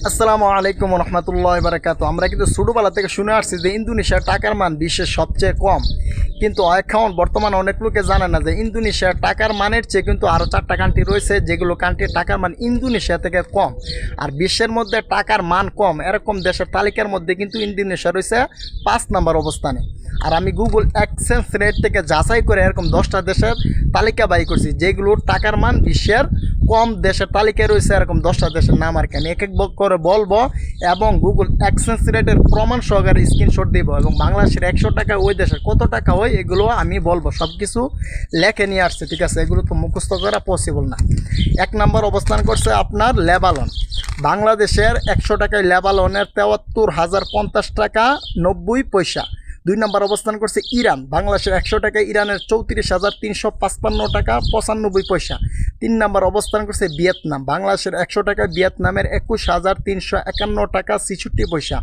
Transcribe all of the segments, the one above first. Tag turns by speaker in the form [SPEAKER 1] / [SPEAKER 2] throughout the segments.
[SPEAKER 1] আসসালামু আলাইকুম রহমতুল্লাহ বারাকাতু। আমরা কিন্তু ছোটোবেলা থেকে শুনে আসছি যে ইন্দোনেশিয়ার টাকার মান বিশ্বের সবচেয়ে কম, কিন্তু এখন বর্তমানে অনেক লোকে জানে না যে ইন্দোনেশিয়ার টাকার মানের চেয়ে কিন্তু আরও 4টা কান্ট্রি রয়েছে যেগুলো কান্ট্রির টাকার মান ইন্দোনেশিয়া থেকে কম। আর বিশ্বের মধ্যে টাকার মান কম এরকম দেশের তালিকার মধ্যে কিন্তু ইন্দোনেশিয়া রয়েছে 5 নম্বর অবস্থানে। আর আমি গুগল এক্সচেঞ্জ রেট থেকে যাচাই করে এরকম 10টা দেশের তালিকা বাই করছি যেগুলোর টাকার মান বিশ্বের কম দেশের তালিকায় রয়েছে। এরকম 10টা দেশের নাম আর কি আমি এক এক করে বলবো এবং গুগল এক্সচেঞ্জ রেটের প্রমাণ সহকারে স্ক্রিনশট দিব এবং বাংলাদেশের 100 টাকা ওই দেশের কত টাকা হয় এগুলো আমি বলবো। সব কিছু লেখে নিয়ে আসছে, ঠিক আছে? এগুলো তো মুখস্থ করা পসিবল না। 1 নম্বর অবস্থান করছে আপনার লেবানন। বাংলাদেশের 100 টাকায় লেবাননের 73,050 টাকা 90 পয়সা। 2 নম্বর অবস্থান করছে ইরান। বাংলাদেশের 100 টাকায় ইরানের 34,355 টাকা 95 পয়সা। 3 নম্বর অবস্থান করছে ভিয়েতনাম। বাংলাদেশের 100 টাকায় ভিয়েতনামের 21,351 টাকা 66 পয়সা।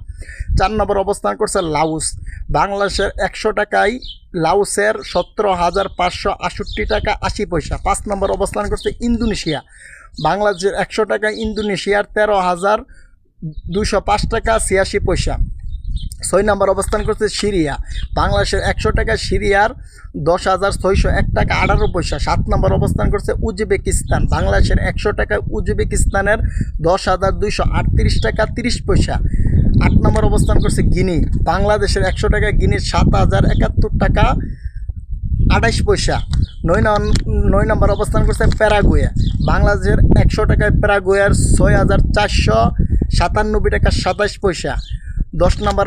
[SPEAKER 1] 4 নম্বর অবস্থান করছে লাউস। বাংলাদেশের 100 টাকায় লাউসের 17,568 টাকা 80 পয়সা। 5 নম্বর অবস্থান করছে ইন্দোনেশিয়া। বাংলাদেশের 100 টাকায় ইন্দোনেশিয়ার 13,205 টাকা 86 পয়সা। 6 নম্বর অবস্থান করছে সিরিয়া। বাংলাদেশের 100 টাকা সিরিয়ার 10,601 টাকা 18 পয়সা। 7 নম্বর অবস্থান করছে উজবেকিস্তান। বাংলাদেশের 100 টাকায় উজবেকিস্তানের 10,238 টাকা 30 পয়সা। 8 নম্বর অবস্থান করছে গিনি। বাংলাদেশের 100 টাকায় গিনির 7,071 টাকা 28 পয়সা। 9 নম্বর অবস্থান করছে প্যারাগুয়ে। বাংলাদেশের 100 টাকায় প্যারাগুয়ের 6,497 টাকা 27 পয়সা। 10 নম্বর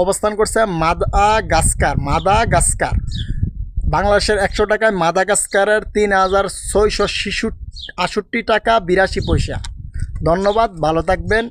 [SPEAKER 1] অবস্থান করছে মাদাগাস্কার। বাংলাদেশের 100 টাকায় মাদাগাস্কারের 3,668 টাকা 82 পয়সা। ধন্যবাদ, ভালো থাকবেন।